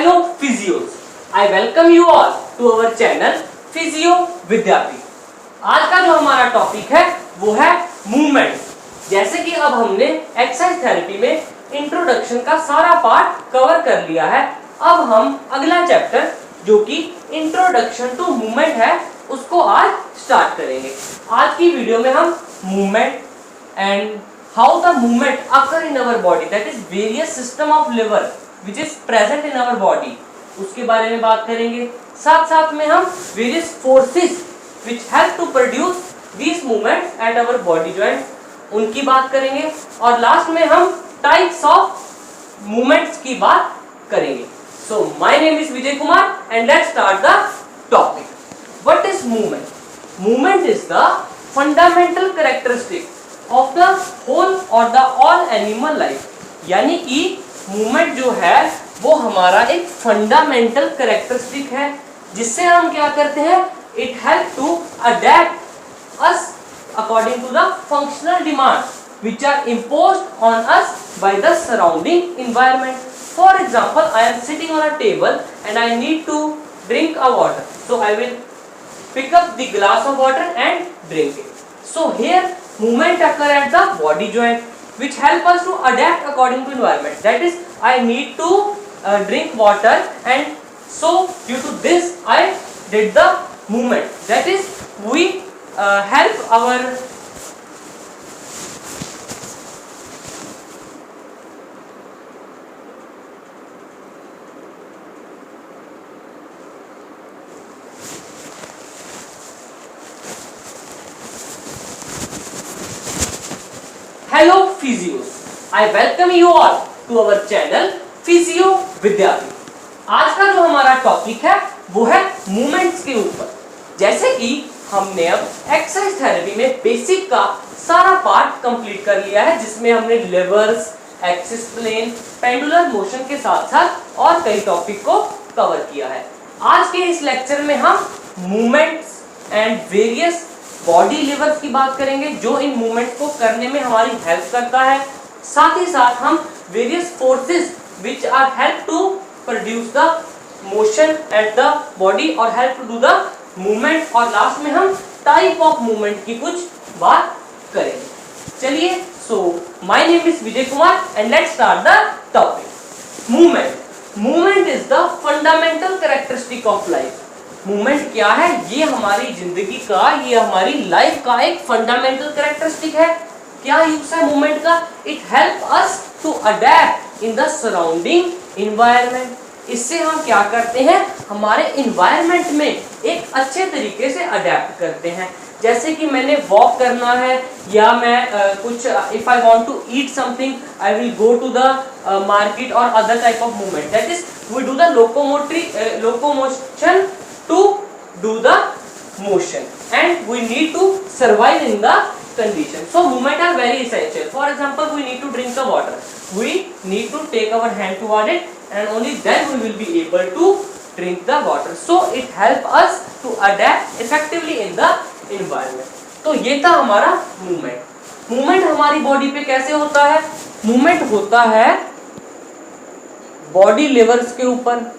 Hello physios, I welcome you all to our channel physio Vidyapeeth. आज का जो हमारा टॉपिक है वो है मूवमेंट। जैसे कि अब हमने एक्सरसाइज थेरेपी में इंट्रोडक्शन का सारा पार्ट कवर कर लिया है, अब हम अगला चैप्टर जो कि इंट्रोडक्शन टू मूवमेंट है उसको आज स्टार्ट करेंगे। आज की वीडियो में हम movement and how the movement occur in our body, that is various system of lever which is present in our body, उसके बारे में बात करेंगे। साथ साथ में हम various forces which help to produce these movements at our body joint उनकी बात करेंगे। और लास्ट में हम टाइप्स ऑफ मूवमेंट्स की बात करेंगे। So my name is Vijay Kumar and let's start the topic. What is movement? Movement is the fundamental characteristic of the whole or the all animal life. यानी कि मूवमेंट जो है वो हमारा एक फंडामेंटल कैरेक्टरिस्टिक है जिससे हम क्या करते हैं, it help to adapt us according to the functional demand which are imposed on us by the surrounding environment. For example, I am sitting on a table and I need to drink a water, so I will pick up the glass of water and drink it. So here movement occur at the body joint which help us to adapt according to environment. That is, I need to drink water, and so due to this I did the movement. That is, we help our hello physios, I welcome you all to our channel physio Vidyapeeth. आज का जो हमारा topic है वो है movements के ऊपर। जैसे कि हमने अब एक्सरसाइज थेरेपी में बेसिक का सारा पार्ट कंप्लीट कर लिया है, जिसमें हमने levers, axis plane, pendular motion के साथ साथ और कई टॉपिक को कवर किया है। आज के इस लेक्चर में हम movements and various body levers की बात करेंगे जो इन मूवमेंट को करने में हमारी हेल्प करता है। साथ ही साथ हम various forces which are help to produce the motion at the body और help to do the movement. और लास्ट में हम टाइप ऑफ मूवमेंट की कुछ बात करेंगे। चलिए, सो my name is Vijay Kumar and let's start the topic. Movement is the fundamental characteristic of life. Movement क्या है? ये हमारी जिंदगी का, ये हमारी लाइफ का एक फंडामेंटल कैरेक्टरिस्टिक है। क्या यूज है मूवमेंट का? It help us to adapt in the surrounding environment. इससे हम क्या करते हैं, हमारे एनवायरनमेंट में एक अच्छे तरीके से अडेप्ट करते हैं। जैसे कि मैंने वॉक करना है या मैं कुछ if I want to eat something I will go to the market और other type of movement, that is we do the locomotion to do the motion and we need to survive in the condition. So movement are very essential. For example, we need to drink the water, we need to take our hand toward it and only then we will be able to drink the water. So it help us to adapt effectively in the environment. तो ये था हमारा movement. Movement हमारी body पे कैसे होता है? Movement होता है बॉडी लिवर्स के ऊपर।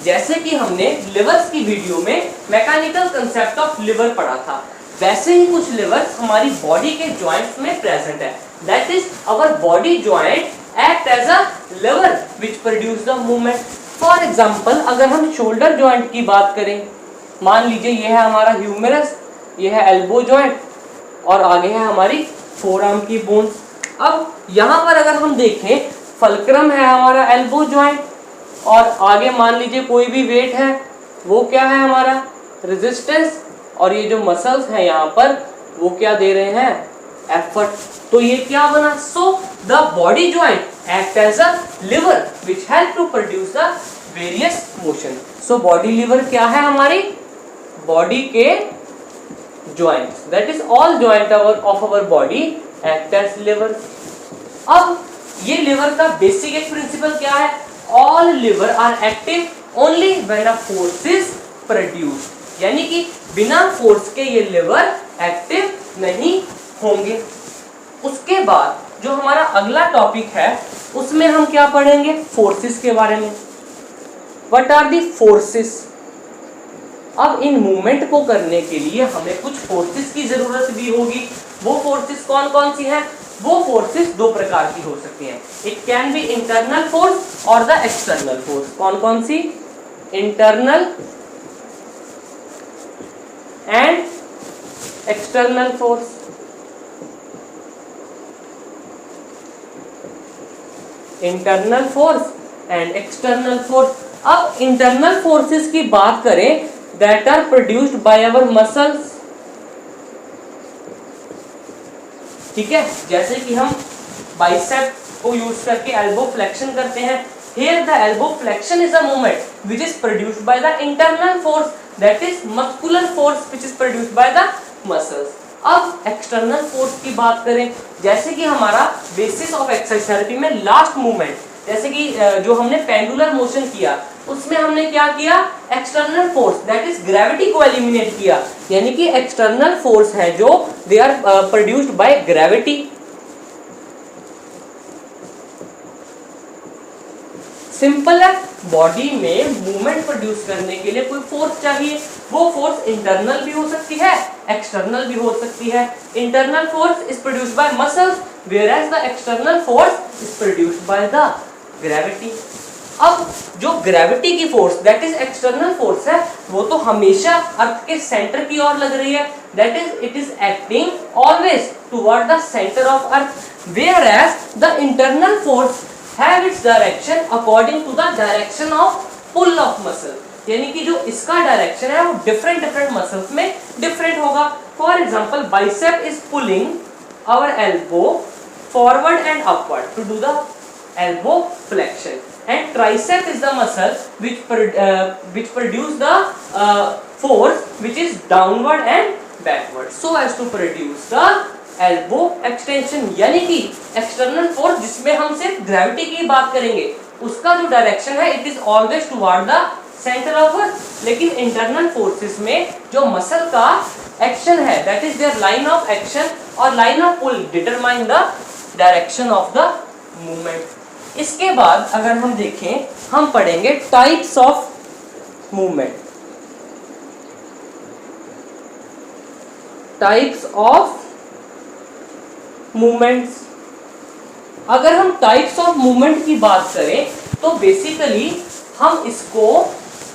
जैसे कि हमने लिवर्स की वीडियो में मैकेनिकल कंसेप्ट ऑफ लिवर पढ़ा था, वैसे ही कुछ लिवर्स हमारी बॉडी के जॉइंट्स में प्रेजेंट है। That is our body joint act as a lever which produce the movement. For example, अगर हम शोल्डर जॉइंट की बात करें, मान लीजिए ये है हमारा ह्यूमरस, ये है एल्बो जॉइंट और आगे है हमारी फोरआर्म की बोन्स। अब यहाँ पर अगर हम देखें, फल्क्रम है हमारा एल्बो जॉइंट और आगे मान लीजिए कोई भी वेट है, वो क्या है हमारा रेजिस्टेंस, और ये जो मसल्स हैं यहाँ पर वो क्या दे रहे हैं, एफर्ट। तो ये क्या बना? So the body joint act as a lever which help to produce the various motion. So body lever क्या है? हमारी बॉडी के joints, that is all joint of our body act as lever. अब ये लिवर का basic एक principal क्या है? All liver are active only when a force is produced. यानी कि बिना फोर्स के ये लिवर एक्टिव नहीं होंगे। उसके बाद जो हमारा अगला टॉपिक है उसमें हम क्या पढ़ेंगे, फोर्सेस के बारे में। What are the forces. अब इन मूवमेंट को करने के लिए हमें कुछ फोर्सेस की जरूरत भी होगी। वो फोर्सेस कौन कौन सी हैं? वो फोर्सेस दो प्रकार की हो सकती हैं। It can be internal force और द एक्सटर्नल फोर्स। कौन कौन सी? Internal and external force. Internal force and external force. अब इंटरनल फोर्सेस की बात करें, that are produced by our muscles. ठीक है, जैसे कि हम बाइसेप को यूज करके एल्बो फ्लेक्शन करते हैं। Here the elbow flexion is a movement which is produced by the internal force, that is muscular force which is produced by the muscles. अब एक्सटर्नल फोर्स की बात करें, जैसे कि हमारा बेसिस ऑफ एक्सरसाइज थेरेपी में लास्ट मूवमेंट, जैसे कि जो हमने पेंडुलर मोशन किया उसमें हमने क्या किया, external force that is gravity को एलिमिनेट किया। यानी कि एक्सटर्नल फोर्स है जो they are produced by gravity. Simple है, बॉडी में मूवमेंट प्रोड्यूस करने के लिए कोई फोर्स चाहिए। वो फोर्स इंटरनल भी हो सकती है, एक्सटर्नल भी हो सकती है। Internal force is produced by muscles, whereas the external force is produced by the gravity. अब जो ग्रेविटी की force that is external force है, वो तो हमेशा अर्थ के सेंटर की ओर लग रही है, that is it is acting always toward the centre of earth, whereas the internal force have its direction according to the direction of pull of muscle। यानी कि जो इसका डायरेक्शन है वो डिफरेंट मसल्स में डिफरेंट होगा। For example bicep is pulling our elbow forward and upward to do the elbow flexion, and tricep is the muscle which produce the force which is downward and backward so as to produce the elbow extension. यानी कि external force जिसमें हम सिर्फ gravity की बात करेंगे, उसका जो डायरेक्शन है it is always toward the centre of earth. लेकिन इंटरनल फोर्सेस में जो मसल का एक्शन है that is their line of action और line of pull determine the direction of the movement. इसके बाद अगर हम देखें, हम पढ़ेंगे types of movement. Types of movements. अगर हम टाइप्स ऑफ मूवमेंट की बात करें तो बेसिकली हम इसको,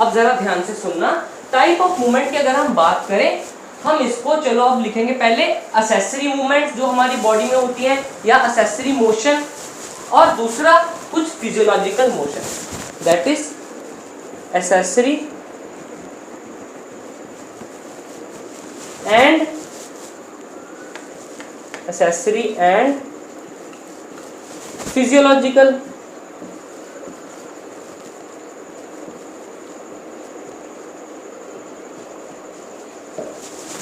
अब जरा ध्यान से सुनना, टाइप ऑफ मूवमेंट की अगर हम बात करें, हम इसको चलो अब लिखेंगे पहले असेसरी मूवमेंट्स जो हमारी बॉडी में होती हैं या असेसरी मोशन, और दूसरा कुछ physiological motion that is accessory and physiological.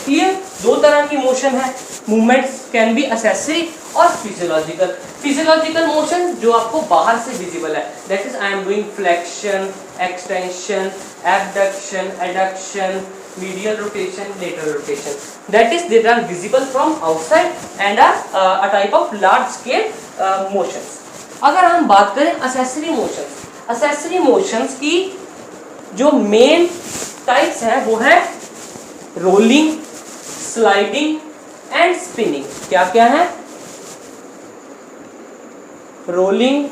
Clear? दो तरह की मोशन है, मूवमेंट्स कैन बी असेसरी और फिजियोलॉजिकल। फिजियोलॉजिकल मोशन जो आपको बाहर से विजिबल है, that is I am doing flexion, extension, abduction, adduction, medial rotation, lateral rotation, that is they are visible from outside and are a type of large scale motions। अगर हम बात करें accessory motions की जो main types हैं वो है rolling, sliding and spinning. क्या क्या है? Rolling,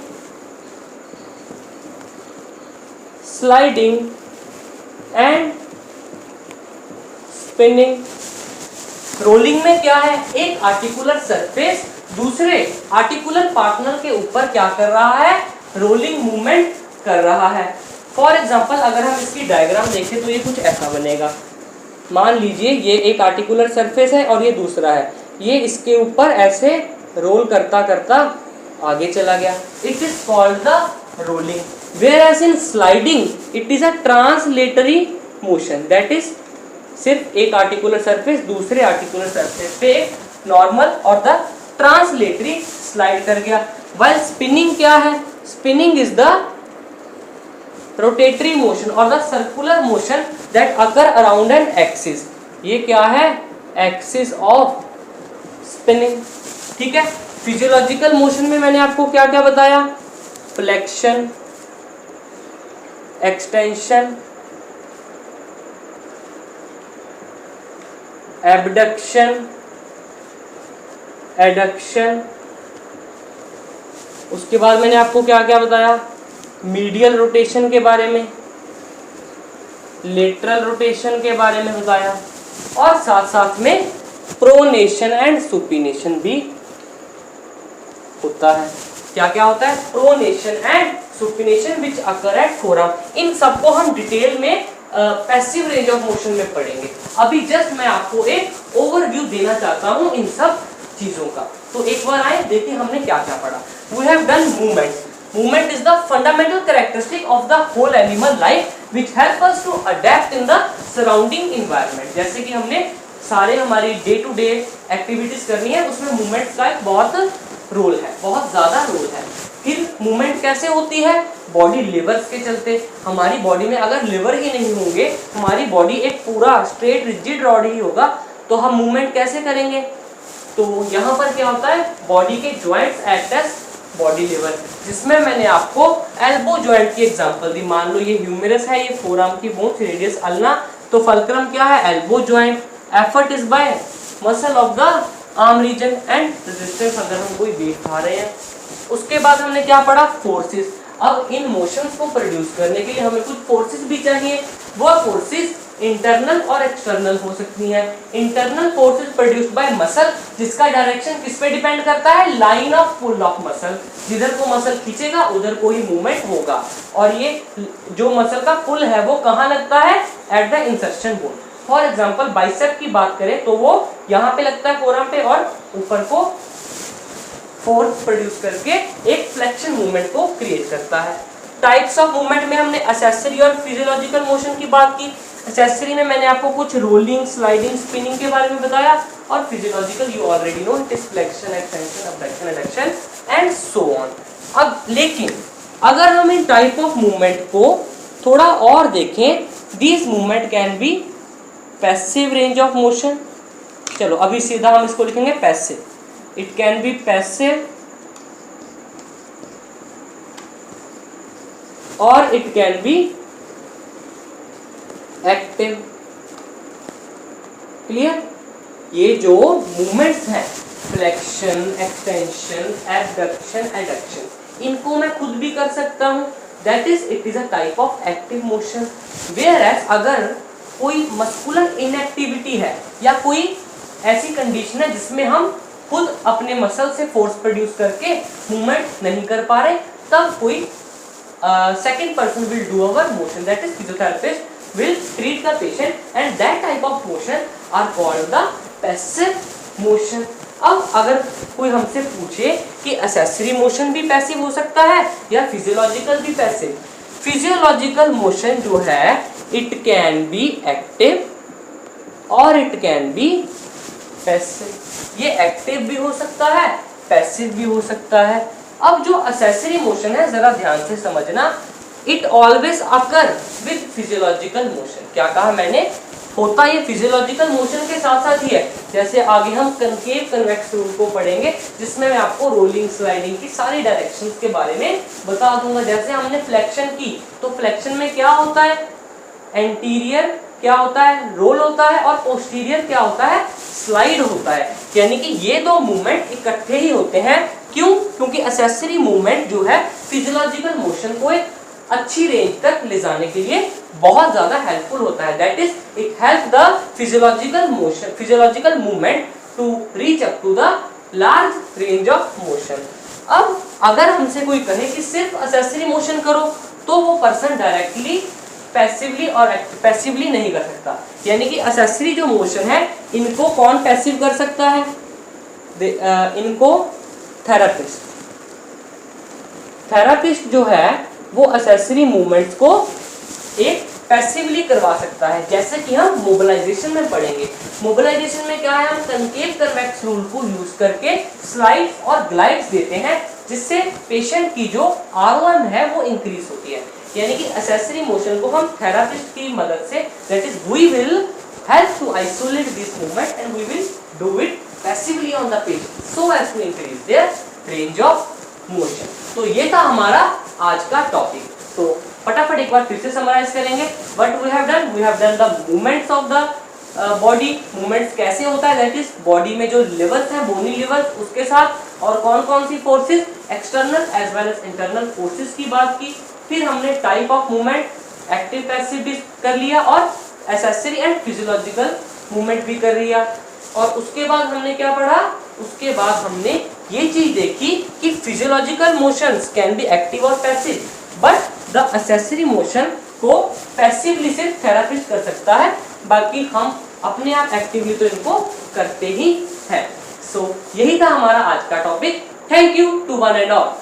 sliding and spinning. Rolling में क्या है, एक आर्टिकुलर सरफेस दूसरे आर्टिकुलर पार्टनर के ऊपर क्या कर रहा है, रोलिंग मूवमेंट कर रहा है। फॉर एग्जांपल अगर हम इसकी डायग्राम देखें तो ये कुछ ऐसा बनेगा। मान लीजिए ये एक आर्टिकुलर सरफेस है और ये दूसरा है, ये इसके ऊपर ऐसे रोल करता करता आगे चला गया, it is called the rolling. Whereas in sliding it is a translatory motion, that is सिर्फ एक आर्टिकुलर सरफेस दूसरे आर्टिकुलर सरफेस पे नॉर्मल और द ट्रांसलेटरी स्लाइड कर गया। व्हाइल स्पिनिंग क्या है, spinning is the rotatory motion और the circular motion that occur around an axis. ये क्या है, एक्सिस ऑफ स्पिनिंग। ठीक है। फिजियोलॉजिकल मोशन में मैंने आपको क्या क्या बताया, फ्लेक्शन, एक्सटेंशन, एबडक्शन, एडक्शन, उसके बाद मैंने आपको क्या क्या बताया, मीडियल रोटेशन के बारे में, लेटरल रोटेशन के बारे में बताया, और साथ साथ में प्रोनेशन एंड सुपिनेशन भी होता है। क्या क्या होता है, pronation and supination which occur at forearm. इन सबको हम डिटेल में पैसिव रेंज ऑफ मोशन में पढ़ेंगे। अभी जस्ट मैं आपको एक ओवरव्यू देना चाहता हूं इन सब चीजों का। तो एक बार आए देखिए हमने क्या क्या पढ़ा। We have done movement. Movement is the fundamental characteristic of the whole animal life which help us to adapt in the surrounding environment। जैसे कि हमने सारे हमारी डे टू डे एक्टिविटीज करनी है, उसमें मूवमेंट का एक बहुत रोल है, बहुत ज्यादा रोल है। फिर मूवमेंट कैसे होती है, बॉडी लेवर्स के चलते। हमारी बॉडी में अगर लिवर ही नहीं होंगे, हमारी बॉडी एक पूरा स्ट्रेट रिजिड रॉड ही होगा, तो हम मूवमेंट कैसे करेंगे। तो यहाँ पर क्या होता है, बॉडी के joints act as body lever, जिसमें मैंने आपको एल्बो जॉइंट की एग्जांपल दी। मान लो ये ह्यूमेरस है, ये फोरआर्म की बोन, रेडियस अल्ना, तो फल्क्रम क्या है, elbow joint. Effort is by muscle of the arm region and resistance, अगर हम कोई वेट उठा रहे हैं। उसके बाद हमने क्या पढ़ा, फोर्सेस। अब इन मोशंस को प्रोड्यूस करने के लिए हमें कुछ फोर्सेस भी चाहिए। वो फोर्सेस इंटरनल और एक्सटर्नल हो सकती है। Internal forces produced by muscle, जिसका डायरेक्शन किस पे डिपेंड करता है, line of pull of muscle. जिधर को मसल खींचेगा उधर को ही मूवमेंट होगा। और ये जो मसल का पुल है वो कहाँ लगता है, at the insertion bone. For example bicep की बात करें तो वो यहाँ पे लगता है फोरआर्म पे, और ऊपर को फोर्स प्रोड्यूस करके एक फ्लेक्शन मूवमेंट को क्रिएट करता है। टाइप्स ऑफ मूवमेंट में हमने एक्सेसरी और फिजियोलॉजिकल मोशन की बात की। एक्सेसरी में मैंने आपको कुछ रोलिंग, स्लाइडिंग, स्पिनिंग के बारे में बताया, और physiological you already know, it is flexion, extension, abduction, adduction and so on. अब लेकिन अगर हम इन टाइप ऑफ मूवमेंट को थोड़ा और देखें, this movement can be passive range of motion. चलो अभी सीधा हम इसको लिखेंगे passive. It can be passive और it can be active. Clear. ये जो मूवमेंट्स हैं, फ्लेक्शन, एक्सटेंशन, एबडक्शन, एडक्शन, इनको मैं खुद भी कर सकता हूं, that is it is a type of active motion. Whereas अगर कोई मस्कुलर इनएक्टिविटी है या कोई ऐसी कंडीशन है जिसमें हम खुद अपने मसल से फोर्स प्रोड्यूस करके मूवमेंट नहीं कर पा रहे, तब कोई second person will do our motion, that is physiotherapist will treat the patient and that type of motion are called the passive motion। अब अगर कोई हमसे पूछे कि एक्सेसरी मोशन भी पैसिव हो सकता है या फिजियोलॉजिकल भी पैसिव, फिजियोलॉजिकल मोशन जो है इट कैन बी एक्टिव और इट कैन बी पैसिव। ये एक्टिव भी हो सकता है, पैसिव भी हो सकता है। अब जो एक्सेसरी मोशन है जरा ध्यान से समझना, it always occur with physiological motion. क्या कहा मैंने, होता ये फिजियोलॉजिकल मोशन के साथ साथ ही है। जैसे आगे हम कनकेव कन्वेक्स रूल को पढ़ेंगे, जिसमें मैं आपको रोलिंग, स्लाइडिंग की सारी डायरेक्शंस के बारे में बता दूंगा। जैसे हमने फ्लेक्शन की, तो फ्लेक्शन में क्या होता है, एंटीरियर क्या होता है, रोल होता है, और पोस्टीरियर क्या होता है, स्लाइड होता है। यानी कि ये दो मूवमेंट इकट्ठे ही होते हैं। क्यों, क्योंकि एक्सेसरी मूवमेंट जो है फिजियोलॉजिकल मोशन को एक अच्छी रेंज तक ले जाने के लिए बहुत ज्यादा हेल्पफुल होता है। That is it help the physiological motion, physiological movement to reach up to the large range of motion. अब अगर हमसे कोई कहे कि सिर्फ एक्सेसरी मोशन करो, तो वो पर्सन डायरेक्टली पैसिवली और पैसिवली नहीं कर सकता। यानी कि एक्सेसरी जो मोशन है इनको कौन पैसिव कर सकता है, इनको थेरापिस्ट। थेरापिस्ट जो है वो एक्सेसरी मूवमेंट्स को एक पैसिवली करवा सकता है। जैसे कि हम मोबिलाइजेशन में पढ़ेंगे। मोबिलाइजेशन में क्या है, हम कनकेव कन्वेक्स रूल को यूज करके स्लाइड्स और ग्लाइड्स देते हैं, जिससे पेशेंट की जो आरओएम है वो इंक्रीज होती है। यानी कि एक्सेसरी मोशन को हम थेरापिस्ट की मदद से, that is we will help to isolate this movement and we will do it passively on the patient so as to increase their range of motion. तो ये था हमारा आज का टॉपिक। तो फटाफट एक बार फिर से समराइज करेंगे what we have done the movements of the body. Movements कैसे होता है, दैट इज बॉडी में जो लेवल्स हैं, बोनी लेवल्स, उसके साथ और कौन कौन सी forces, external as well as internal forces की बात की। फिर हमने type of movement, active passive भी कर लिया और एसेसरी एंड फिजियोलॉजिकल मूवमेंट भी कर लिया। और उसके बाद हमने क्या पढ़ा, उसके बाद हमने ये चीज देखी कि physiological motions can be active और passive, but the accessory motion को पैसिवली सिर्फ थेरापिस्ट कर सकता है, बाकी हम अपने आप एक्टिवली तो इनको करते ही हैं। सो यही था हमारा आज का topic. Thank you to one and all.